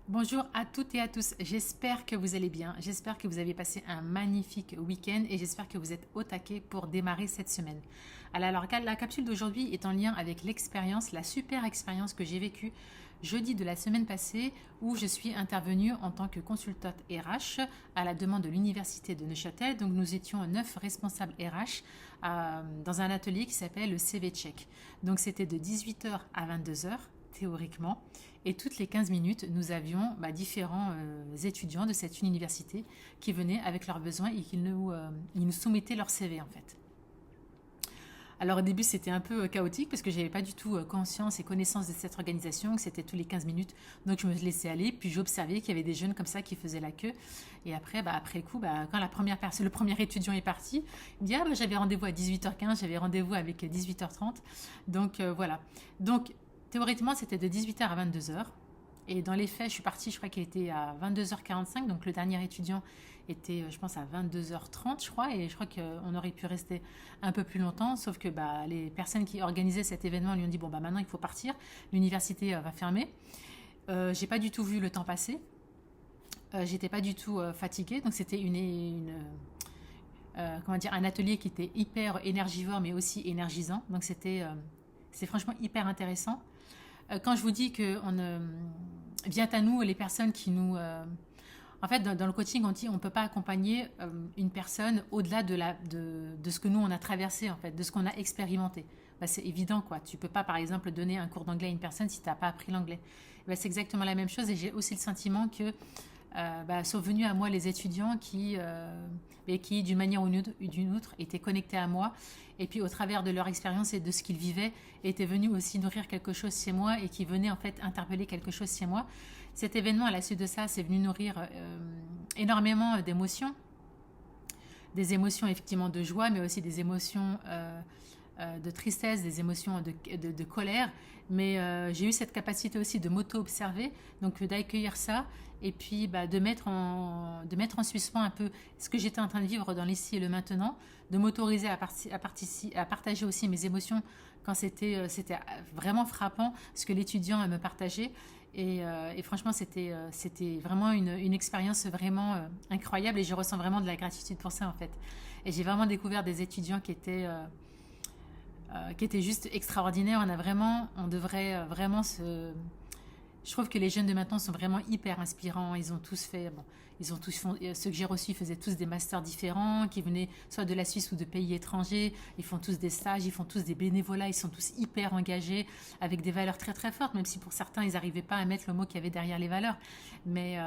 Bonjour à toutes et à tous, j'espère que vous allez bien, j'espère que vous avez passé un magnifique week-end et j'espère que vous êtes au taquet pour démarrer cette semaine. Alors la capsule d'aujourd'hui est en lien avec l'expérience, la super expérience que j'ai vécue jeudi de la semaine passée où je suis intervenue en tant que consultante RH à la demande de l'université de Neuchâtel. Donc nous étions 9 responsables RH dans un atelier qui s'appelle le CV Check. Donc c'était de 18h à 22h théoriquement. Et toutes les 15 minutes, nous avions différents étudiants de cette université qui venaient avec leurs besoins et qui ils nous soumettaient leur CV en fait. Alors au début c'était un peu chaotique parce que j'avais pas du tout conscience et connaissance de cette organisation, que c'était tous les 15 minutes, donc je me laissais aller, puis j'observais qu'il y avait des jeunes comme ça qui faisaient la queue, et après, après coup, quand le premier étudiant est parti, il me dit j'avais rendez-vous à 18h15, j'avais rendez-vous avec 18h30, donc voilà. Donc théoriquement c'était de 18h à 22h, et dans les faits je suis partie, je crois qu'il était à 22h45, donc le dernier étudiant était, je pense, à 22h30, je crois, et je crois qu'on aurait pu rester un peu plus longtemps, sauf que les personnes qui organisaient cet événement lui ont dit maintenant il faut partir, l'université va fermer. J'ai pas du tout vu le temps passer, j'étais pas du tout fatiguée, donc c'était un atelier qui était hyper énergivore mais aussi énergisant, donc c'est franchement hyper intéressant. Quand je vous dis que vient à nous les personnes qui nous en fait, dans le coaching, on dit on ne peut pas accompagner une personne au-delà de ce que nous, on a traversé, en fait, de ce qu'on a expérimenté. C'est évident, quoi. Tu ne peux pas, par exemple, donner un cours d'anglais à une personne si tu n'as pas appris l'anglais. C'est exactement la même chose et j'ai aussi le sentiment que sont venus à moi les étudiants qui d'une manière ou d'une autre, étaient connectés à moi. Et puis, au travers de leur expérience et de ce qu'ils vivaient, étaient venus aussi nourrir quelque chose chez moi et qui venaient, en fait, interpeller quelque chose chez moi. Cet événement, à la suite de ça, c'est venu nourrir énormément d'émotions. Des émotions, effectivement, de joie, mais aussi des émotions de tristesse, des émotions de colère. Mais j'ai eu cette capacité aussi de m'auto-observer, donc d'accueillir ça et puis de mettre en suspens un peu ce que j'étais en train de vivre dans l'ici et le maintenant, de m'autoriser à partager aussi mes émotions quand c'était vraiment frappant ce que l'étudiant me partageait. Et franchement, c'était vraiment une expérience vraiment incroyable et je ressens vraiment de la gratitude pour ça en fait. Et j'ai vraiment découvert des étudiants qui étaient juste extraordinaires. On devrait vraiment se... Je trouve que les jeunes de maintenant sont vraiment hyper inspirants. Ils ont tous fait, ceux que j'ai reçus faisaient tous des masters différents, qui venaient soit de la Suisse ou de pays étrangers. Ils font tous des stages, ils font tous des bénévolats, ils sont tous hyper engagés, avec des valeurs très très fortes, même si pour certains ils n'arrivaient pas à mettre le mot qu'il y avait derrière les valeurs. Mais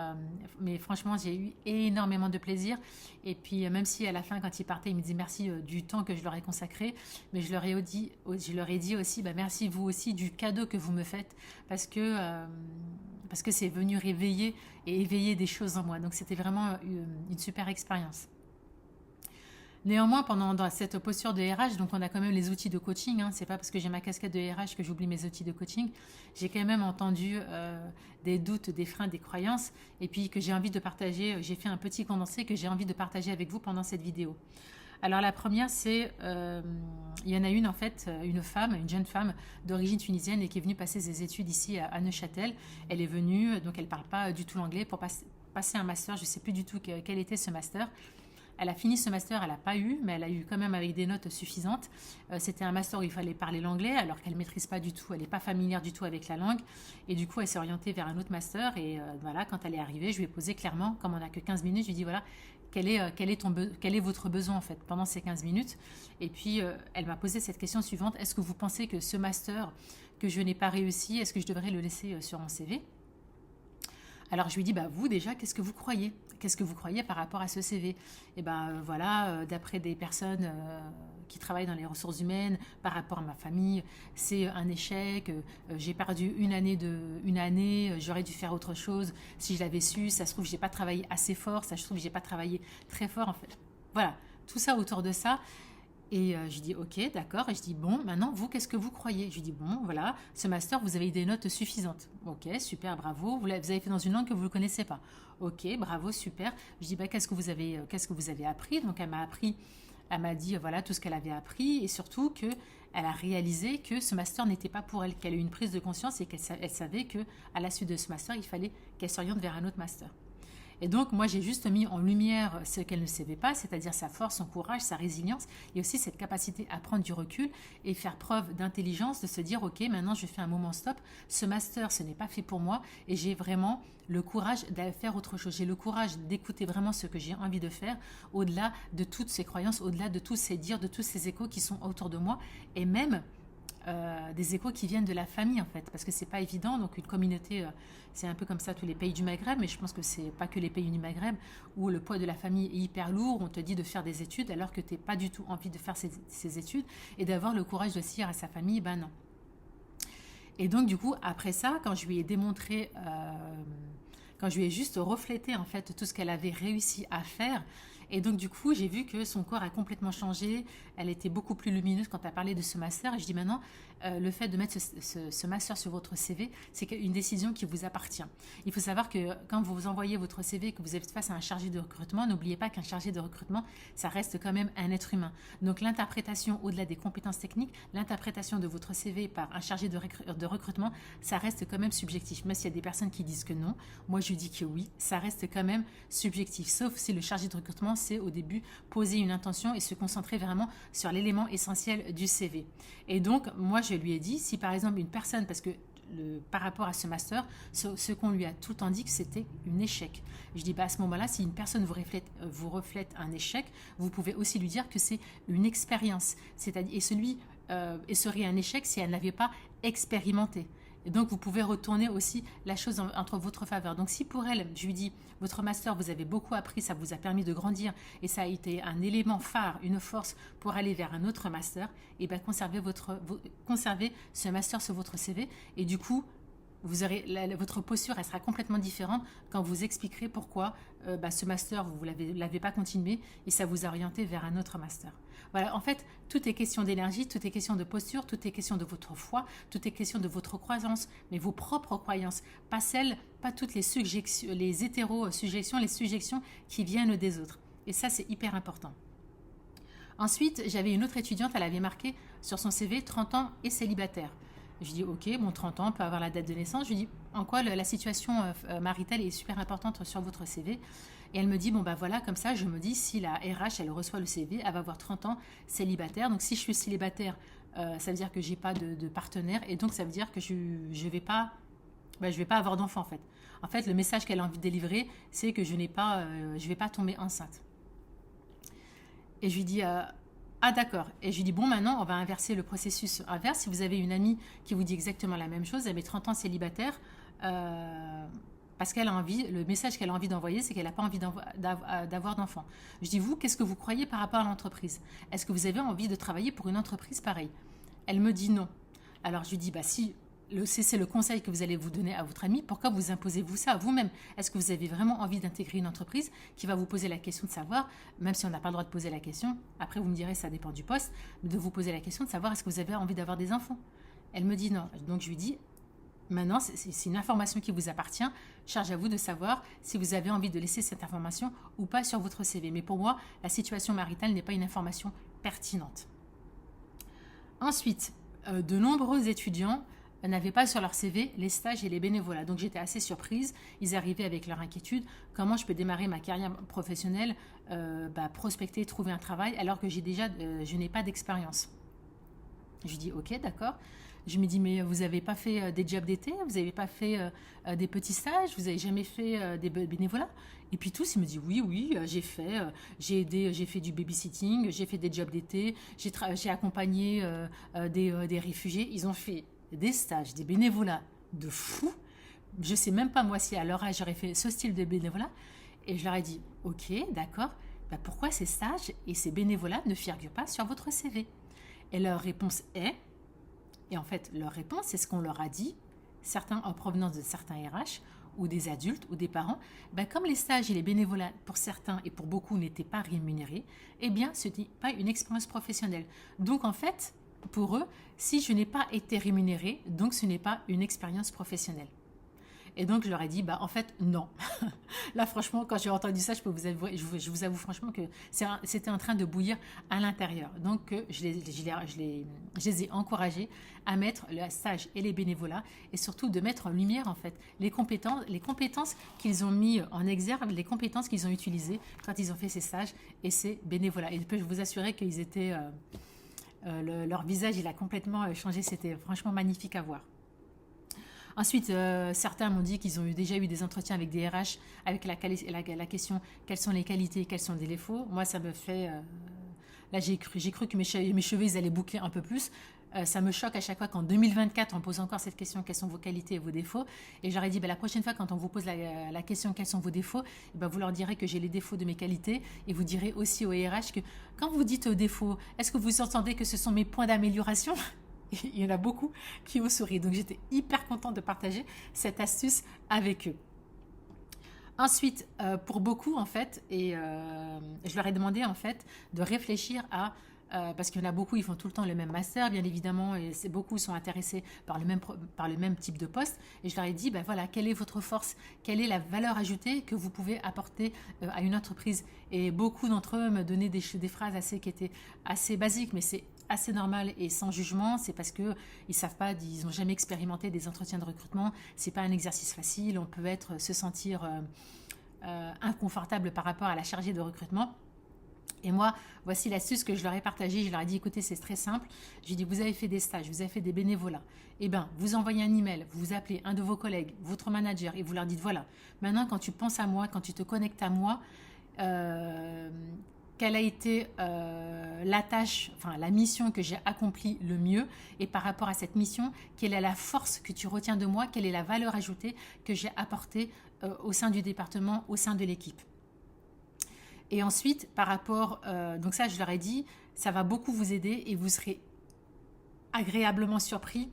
franchement, j'ai eu énormément de plaisir. Et puis même si à la fin, quand ils partaient, ils me disaient merci du temps que je leur ai consacré, mais je leur ai dit aussi merci vous aussi du cadeau que vous me faites, parce que c'est venu réveiller et éveiller des choses en moi. Donc c'était vraiment une super expérience. Néanmoins, dans cette posture de RH, donc on a quand même les outils de coaching. C'est pas parce que j'ai ma casquette de RH que j'oublie mes outils de coaching. J'ai quand même entendu des doutes, des freins, des croyances, et puis que j'ai envie de partager. J'ai fait un petit condensé que j'ai envie de partager avec vous pendant cette vidéo. Alors la première, c'est, il y en a une en fait, une jeune femme d'origine tunisienne et qui est venue passer ses études ici à Neuchâtel. Elle est venue, donc elle ne parle pas du tout l'anglais, pour passer un master, je ne sais plus du tout quel était ce master. Elle a fini ce master, elle n'a pas eu, mais elle a eu quand même avec des notes suffisantes. C'était un master où il fallait parler l'anglais, alors qu'elle ne maîtrise pas du tout, elle n'est pas familière du tout avec la langue. Et du coup, elle s'est orientée vers un autre master. Et voilà, quand elle est arrivée, je lui ai posé clairement, comme on n'a que 15 minutes, je lui ai dit voilà, quel est votre besoin en fait pendant ces 15 minutes. Et puis, elle m'a posé cette question suivante, est-ce que vous pensez que ce master que je n'ai pas réussi, est-ce que je devrais le laisser sur mon CV ? Alors je lui dis, vous déjà, qu'est-ce que vous croyez ? Qu'est-ce que vous croyez par rapport à ce CV ? Et voilà, d'après des personnes qui travaillent dans les ressources humaines, par rapport à ma famille, c'est un échec, j'ai perdu une année, j'aurais dû faire autre chose. Si je l'avais su, ça se trouve, j'ai pas travaillé assez fort, ça se trouve, j'ai pas travaillé très fort, en fait. Voilà, tout ça autour de ça. Et je dis ok, d'accord. Et je dis bon, maintenant vous, qu'est-ce que vous croyez ? Je dis bon, voilà, ce master, vous avez eu des notes suffisantes. Ok, super, bravo. Vous avez fait dans une langue que vous ne connaissez pas. Ok, bravo, super. Je dis qu'est-ce que vous avez appris ? Donc elle m'a dit voilà tout ce qu'elle avait appris et surtout que elle a réalisé que ce master n'était pas pour elle, qu'elle a eu une prise de conscience et qu'elle savait qu'à la suite de ce master, il fallait qu'elle s'oriente vers un autre master. Et donc, moi, j'ai juste mis en lumière ce qu'elle ne savait pas, c'est-à-dire sa force, son courage, sa résilience, et aussi cette capacité à prendre du recul et faire preuve d'intelligence, de se dire, OK, maintenant, je fais un moment stop. Ce master, ce n'est pas fait pour moi, et j'ai vraiment le courage d'aller faire autre chose. J'ai le courage d'écouter vraiment ce que j'ai envie de faire, au-delà de toutes ces croyances, au-delà de tous ces dires, de tous ces échos qui sont autour de moi, et même des échos qui viennent de la famille en fait, parce que c'est pas évident. Donc une communauté, c'est un peu comme ça tous les pays du Maghreb, mais je pense que c'est pas que les pays du Maghreb où le poids de la famille est hyper lourd. On te dit de faire des études alors que t'es pas du tout envie de faire ces études et d'avoir le courage de se dire à sa famille, ben non. Et donc du coup après ça, quand je lui ai démontré, quand je lui ai juste reflété en fait tout ce qu'elle avait réussi à faire. Et donc du coup, j'ai vu que son corps a complètement changé. Elle était beaucoup plus lumineuse quand elle a parlé de ce master. Et je dis maintenant, le fait de mettre ce master sur votre CV, c'est une décision qui vous appartient. Il faut savoir que quand vous envoyez votre CV, que vous êtes face à un chargé de recrutement, n'oubliez pas qu'un chargé de recrutement, ça reste quand même un être humain. Donc l'interprétation, au-delà des compétences techniques, l'interprétation de votre CV par un chargé de recrutement, ça reste quand même subjectif. Même s'il y a des personnes qui disent que non, moi je dis que oui, ça reste quand même subjectif. Sauf si le chargé de recrutement, c'est au début poser une intention et se concentrer vraiment sur l'élément essentiel du CV. Et donc, moi, je lui ai dit, si par exemple une personne, parce que par rapport à ce master, ce qu'on lui a tout le dit que c'était un échec. Je dis, bah, à ce moment-là, si une personne vous reflète un échec, vous pouvez aussi lui dire que c'est une expérience. C'est-à-dire, et serait un échec si elle n'avait pas expérimenté. Et donc, vous pouvez retourner aussi la chose entre votre faveur. Donc, si pour elle, je lui dis, votre master, vous avez beaucoup appris, ça vous a permis de grandir et ça a été un élément phare, une force pour aller vers un autre master, et bien conservez ce master sur votre CV. Et du coup, votre posture elle sera complètement différente quand vous expliquerez pourquoi ce master, vous ne l'avez pas continué et ça vous a orienté vers un autre master. Voilà, en fait, tout est question d'énergie, tout est question de posture, tout est question de votre foi, tout est question de votre croyance, mais vos propres croyances, pas toutes les suggestions, les hétéro-suggestions, les suggestions qui viennent des autres. Et ça, c'est hyper important. Ensuite, j'avais une autre étudiante, elle avait marqué sur son CV 30 ans et célibataire. Je dis ok, bon 30 ans, on peut avoir la date de naissance. Je lui dis en quoi la situation maritale est super importante sur votre CV. Et elle me dit bon bah voilà, comme ça je me dis si la RH elle reçoit le CV, elle va avoir 30 ans célibataire. Donc si je suis célibataire, ça veut dire que j'ai pas de partenaire et donc ça veut dire que je vais pas avoir d'enfant en fait. En fait le message qu'elle a envie de délivrer c'est que je vais pas tomber enceinte. Et je lui dis ah d'accord. Et je lui dis bon maintenant on va inverser le processus inverse. Si vous avez une amie qui vous dit exactement la même chose, elle met 30 ans célibataire, parce qu'elle a envie, le message qu'elle a envie d'envoyer, c'est qu'elle n'a pas envie d'avoir d'enfant. Je dis vous, qu'est-ce que vous croyez par rapport à l'entreprise? Est-ce que vous avez envie de travailler pour une entreprise pareille? Elle me dit non. Alors je lui dis bah si c'est le conseil que vous allez vous donner à votre ami, pourquoi vous imposez-vous ça à vous-même? Est-ce que vous avez vraiment envie d'intégrer une entreprise qui va vous poser la question de savoir, même si on n'a pas le droit de poser la question, après vous me direz ça dépend du poste, de vous poser la question de savoir est-ce que vous avez envie d'avoir des enfants? Elle me dit non. Donc je lui dis maintenant c'est une information qui vous appartient, charge à vous de savoir si vous avez envie de laisser cette information ou pas sur votre CV. Mais pour moi, la situation maritale n'est pas une information pertinente. Ensuite, de nombreux étudiants n'avaient pas sur leur CV les stages et les bénévolats. Donc j'étais assez surprise. Ils arrivaient avec leur inquiétude. Comment je peux démarrer ma carrière professionnelle, prospecter, trouver un travail, alors que je n'ai pas d'expérience. Je dis ok, d'accord. Je me dis mais vous n'avez pas fait des jobs d'été? Vous n'avez pas fait des petits stages? Vous n'avez jamais fait des bénévolats? Et puis tous, ils me disent oui, j'ai fait du babysitting, j'ai fait des jobs d'été, j'ai accompagné des réfugiés. Ils ont fait des stages, des bénévolats de fou. Je sais même pas moi si à leur âge j'aurais fait ce style de bénévolat. Et je leur ai dit, ok, d'accord, pourquoi ces stages et ces bénévolats ne figurent pas sur votre CV? Et leur réponse est, et en fait leur réponse c'est ce qu'on leur a dit, certains en provenance de certains RH ou des adultes ou des parents, comme les stages et les bénévolats pour certains et pour beaucoup n'étaient pas rémunérés, eh bien ce n'est pas une expérience professionnelle. Donc en fait, pour eux, si je n'ai pas été rémunérée, donc ce n'est pas une expérience professionnelle. Et donc, je leur ai dit, bah, en fait, non. Là, franchement, quand j'ai entendu ça, je peux vous avouer, je vous avoue franchement que c'était en train de bouillir à l'intérieur. Donc, je les ai encouragés à mettre le stage et les bénévolats et surtout de mettre en lumière, en fait, les compétences qu'ils ont mis en exergue, les compétences qu'ils ont utilisées quand ils ont fait ces stages et ces bénévolats. Et je peux vous assurer qu'ils étaient... leur visage, il a complètement changé. C'était franchement magnifique à voir. Ensuite, certains m'ont dit qu'ils ont déjà eu des entretiens avec des RH avec la question quelles sont les qualités, quels sont les défauts. Moi, ça me fait... là, j'ai cru que mes cheveux, ils allaient boucler un peu plus. Ça me choque à chaque fois qu'en 2024, on pose encore cette question quelles sont vos qualités et vos défauts. Et j'aurais dit, la prochaine fois, quand on vous pose la question quels sont vos défauts, vous leur direz que j'ai les défauts de mes qualités. Et vous direz aussi au RH que quand vous dites défauts, est-ce que vous entendez que ce sont mes points d'amélioration? Il y en a beaucoup qui ont souri. Donc, j'étais hyper contente de partager cette astuce avec eux. Ensuite, pour beaucoup, en fait, et je leur ai demandé, en fait, de réfléchir à... parce qu'il y en a beaucoup, ils font tout le temps le même master, bien évidemment, et beaucoup sont intéressés par le même type de poste. Et je leur ai dit, voilà, quelle est votre force? Quelle est la valeur ajoutée que vous pouvez apporter à une entreprise? Et beaucoup d'entre eux me donnaient des phrases qui étaient assez basiques, mais c'est assez normal et sans jugement. C'est parce qu'ils ne savent pas, ils n'ont jamais expérimenté des entretiens de recrutement. Ce n'est pas un exercice facile. On peut se sentir inconfortable par rapport à la chargée de recrutement. Et moi, voici l'astuce que je leur ai partagée. Je leur ai dit, écoutez, c'est très simple. J'ai dit, vous avez fait des stages, vous avez fait des bénévolats. Eh bien, vous envoyez un email, vous appelez un de vos collègues, votre manager, et vous leur dites, voilà, maintenant, quand tu penses à moi, quand tu te connectes à moi, quelle a été la tâche, enfin la mission que j'ai accomplie le mieux, et par rapport à cette mission, quelle est la force que tu retiens de moi, quelle est la valeur ajoutée que j'ai apportée au sein du département, au sein de l'équipe. Et ensuite, par rapport, donc ça je leur ai dit, ça va beaucoup vous aider et vous serez agréablement surpris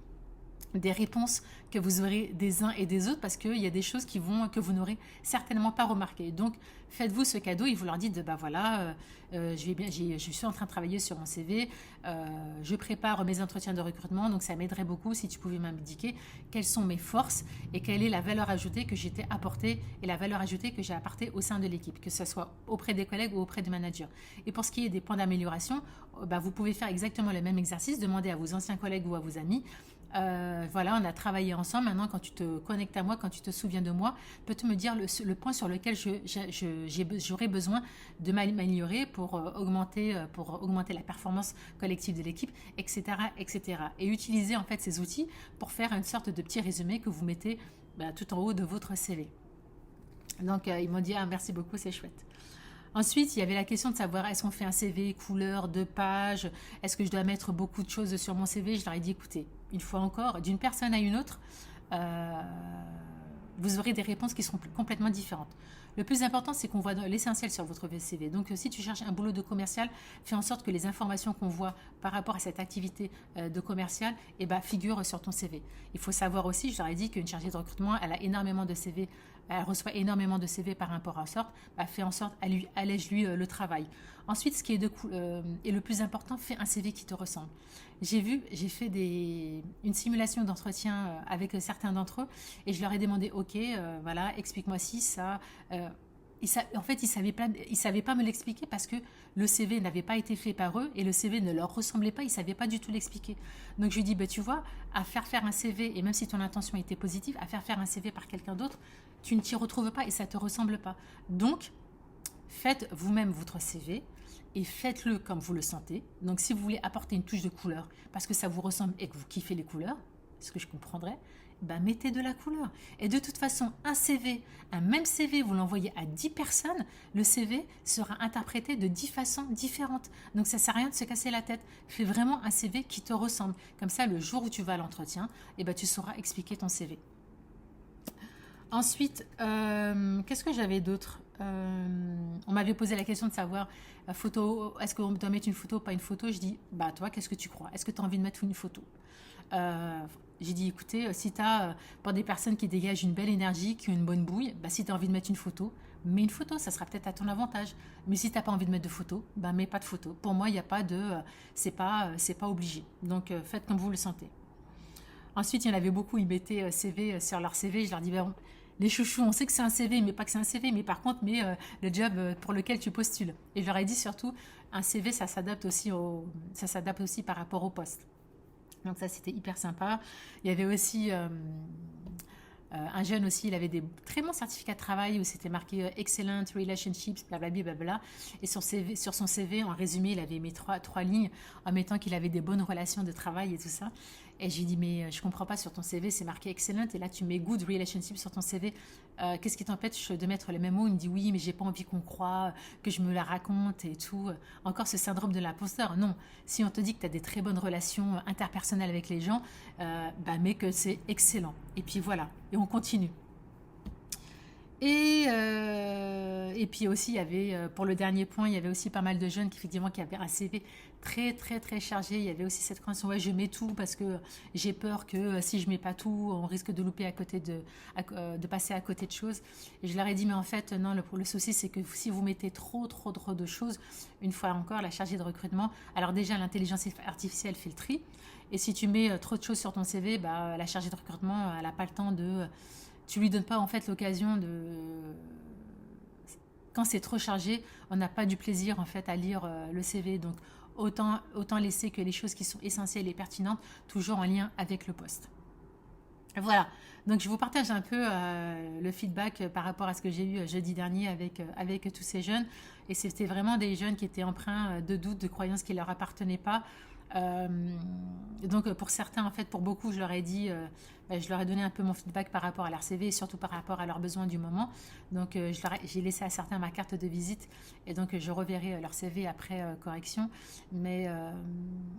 des réponses que vous aurez des uns et des autres parce qu'il y a des choses que vous n'aurez certainement pas remarquées. Donc, faites-vous ce cadeau et vous leur dites, voilà, je suis en train de travailler sur mon CV, je prépare mes entretiens de recrutement, donc ça m'aiderait beaucoup si tu pouvais m'indiquer quelles sont mes forces et quelle est la valeur ajoutée que j'ai apportée et la valeur ajoutée que j'ai apportée au sein de l'équipe, que ce soit auprès des collègues ou auprès des managers. Et pour ce qui est des points d'amélioration, vous pouvez faire exactement le même exercice, demander à vos anciens collègues ou à vos amis. Voilà, on a travaillé ensemble. Maintenant, quand tu te connectes à moi, quand tu te souviens de moi, peux-tu me dire le point sur lequel j'aurais besoin de m'améliorer pour augmenter la performance collective de l'équipe, etc., etc. Et utiliser en fait ces outils pour faire une sorte de petit résumé que vous mettez tout en haut de votre CV. Donc, ils m'ont dit merci beaucoup, c'est chouette. Ensuite, il y avait la question de savoir est-ce qu'on fait un CV couleur, 2 pages, est-ce que je dois mettre beaucoup de choses sur mon CV? Je leur ai dit écoutez, une fois encore, d'une personne à une autre, vous aurez des réponses qui seront complètement différentes. Le plus important, c'est qu'on voit l'essentiel sur votre CV. Donc, si tu cherches un boulot de commercial, fais en sorte que les informations qu'on voit par rapport à cette activité de commercial figurent sur ton CV. Il faut savoir aussi, je leur ai dit qu'une chargée de recrutement, elle a énormément de CV, elle reçoit énormément de CV par rapport à sorte, fais en sorte, allège-lui le travail. Ensuite, ce qui est et le plus important, fais un CV qui te ressemble. J'ai fait une simulation d'entretien avec certains d'entre eux et je leur ai demandé, ok, voilà, explique-moi si ça... en fait, ils savaient pas me l'expliquer parce que le CV n'avait pas été fait par eux et le CV ne leur ressemblait pas, ils savaient pas du tout l'expliquer. Donc je lui dis, tu vois, à faire un CV, et même si ton intention était positive, à faire un CV par quelqu'un d'autre, tu ne t'y retrouves pas et ça te ressemble pas. Donc, faites vous-même votre CV et faites-le comme vous le sentez. Donc, si vous voulez apporter une touche de couleur parce que ça vous ressemble et que vous kiffez les couleurs, ce que je comprendrais, mettez de la couleur. Et de toute façon, un même CV, vous l'envoyez à 10 personnes, le CV sera interprété de 10 façons différentes. Donc, ça ne sert à rien de se casser la tête. Fais vraiment un CV qui te ressemble. Comme ça, le jour où tu vas à l'entretien, tu sauras expliquer ton CV. Ensuite, qu'est-ce que j'avais d'autre? On m'avait posé la question de savoir photo, est-ce qu'on doit mettre une photo, pas une photo? Je dis, toi, qu'est-ce que tu crois? Est-ce que tu as envie de mettre une photo? J'ai dit, écoutez, si tu as, pour des personnes qui dégagent une belle énergie, qui ont une bonne bouille, si tu as envie de mettre une photo, mets une photo, ça sera peut-être à ton avantage. Mais si tu n'as pas envie de mettre de photo, mets pas de photo. Pour moi, il n'y a pas de... c'est pas obligé. Donc, faites comme vous le sentez. Ensuite, il y en avait beaucoup, ils mettaient CV sur leur CV. Je leur dis, ben, les chouchous, on sait que c'est un CV, mais pas que c'est un CV, mais par contre, mais le job pour lequel tu postules. Et je leur ai dit surtout, un CV, ça s'adapte aussi par rapport au poste. Donc ça, c'était hyper sympa. Il y avait aussi un jeune aussi, il avait des très bons certificats de travail où c'était marqué Excellent Relationships, blablabla, blablabla. Et sur son CV, en résumé, il avait mis trois lignes en mettant qu'il avait des bonnes relations de travail et tout ça. Et j'ai dit, mais je comprends pas, sur ton CV, c'est marqué Excellent, et là, tu mets Good Relationship sur ton CV. Qu'est-ce qui t'empêche de mettre les mêmes mots? Il me dit, oui, mais j'ai pas envie qu'on croie, que je me la raconte et tout. Encore ce syndrome de l'imposteur. Non, si on te dit que tu as des très bonnes relations interpersonnelles avec les gens, mais que c'est excellent. Et puis voilà, et on continue. Et puis aussi, il y avait, pour le dernier point, il y avait aussi pas mal de jeunes effectivement, qui avaient un CV très, très, très chargé. Il y avait aussi cette crainte, ouais, je mets tout parce que j'ai peur que si je mets pas tout, on risque de louper de passer à côté de choses. Et je leur ai dit, mais en fait, non, le souci, c'est que si vous mettez trop, trop, trop de choses, une fois encore, la chargée de recrutement, alors déjà, l'intelligence artificielle fait le tri. Et si tu mets trop de choses sur ton CV, la chargée de recrutement, elle n'a pas le temps de tu lui donnes pas en fait l'occasion de quand c'est trop chargé, on n'a pas du plaisir en fait à lire le CV. Donc autant laisser que les choses qui sont essentielles et pertinentes toujours en lien avec le poste. Voilà, donc je vous partage un peu le feedback par rapport à ce que j'ai eu jeudi dernier avec tous ces jeunes. Et c'était vraiment des jeunes qui étaient empreints de doutes, de croyances qui ne leur appartenaient pas. Euh, donc pour certains, en fait, pour beaucoup, je leur ai dit, je leur ai donné un peu mon feedback par rapport à leur CV et surtout par rapport à leurs besoins du moment. Donc j'ai laissé à certains ma carte de visite et donc je reverrai leur CV après correction. Mais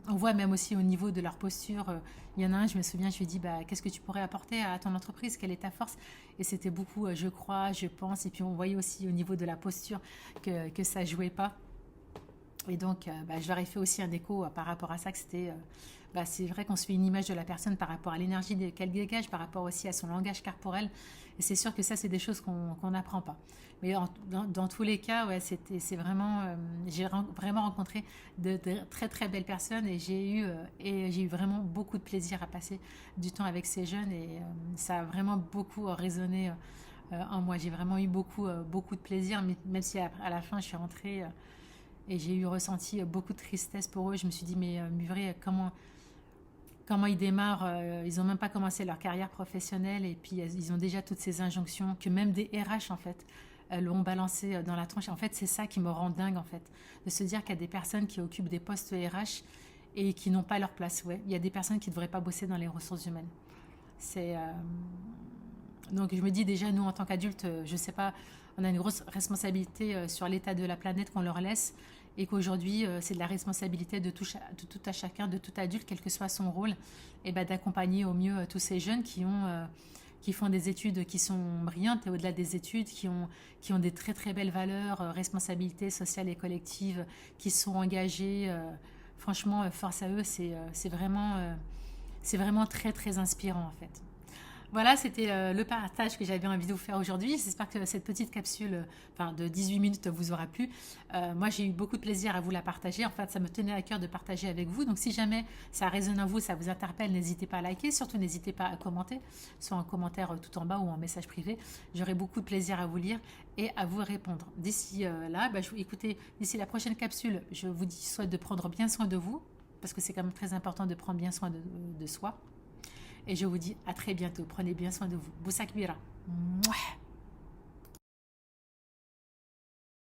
on voit même aussi au niveau de leur posture, il y en a un, je me souviens, je lui ai dit, qu'est-ce que tu pourrais apporter à ton entreprise, quelle est ta force? Et c'était beaucoup, je crois, je pense, et puis on voyait aussi au niveau de la posture que ça jouait pas. Et donc, je leur ai fait aussi un écho par rapport à ça, que c'était, c'est vrai qu'on se fait une image de la personne par rapport à l'énergie qu'elle dégage, par rapport aussi à son langage corporel. Et c'est sûr que ça, c'est des choses qu'on n'apprend pas. Mais dans tous les cas, ouais, c'est vraiment, vraiment rencontré de très très belles personnes et j'ai eu vraiment beaucoup de plaisir à passer du temps avec ces jeunes et ça a vraiment beaucoup résonné en moi. J'ai vraiment eu beaucoup de plaisir, même si à la fin, je suis rentrée. Et j'ai eu ressenti beaucoup de tristesse pour eux. Je me suis dit, mais Murray, comment ils démarrent ils n'ont même pas commencé leur carrière professionnelle et puis ils ont déjà toutes ces injonctions que même des RH, en fait, l'ont balancé dans la tronche. En fait, c'est ça qui me rend dingue, en fait, de se dire qu'il y a des personnes qui occupent des postes RH et qui n'ont pas leur place. Ouais, il y a des personnes qui ne devraient pas bosser dans les ressources humaines. C'est... Donc je me dis déjà, nous, en tant qu'adultes, je ne sais pas, on a une grosse responsabilité sur l'état de la planète qu'on leur laisse et qu'aujourd'hui, c'est de la responsabilité de tout à chacun, de tout adulte, quel que soit son rôle, et d'accompagner au mieux tous ces jeunes qui font des études qui sont brillantes et au-delà des études, qui ont des très très belles valeurs, responsabilités sociales et collectives, qui sont engagés. Franchement, force à eux, c'est vraiment très très inspirant en fait. Voilà, c'était le partage que j'avais envie de vous faire aujourd'hui. J'espère que cette petite capsule de 18 minutes vous aura plu. Moi, j'ai eu beaucoup de plaisir à vous la partager. En fait, ça me tenait à cœur de partager avec vous. Donc, si jamais ça résonne en vous, ça vous interpelle, n'hésitez pas à liker. Surtout, n'hésitez pas à commenter, soit en commentaire tout en bas ou en message privé. J'aurai beaucoup de plaisir à vous lire et à vous répondre. D'ici là, écoutez, d'ici la prochaine capsule, je vous dis soit de prendre bien soin de vous, parce que c'est quand même très important de prendre bien soin de soi. Et je vous dis à très bientôt. Prenez bien soin de vous. Boussak Bira. Mouah.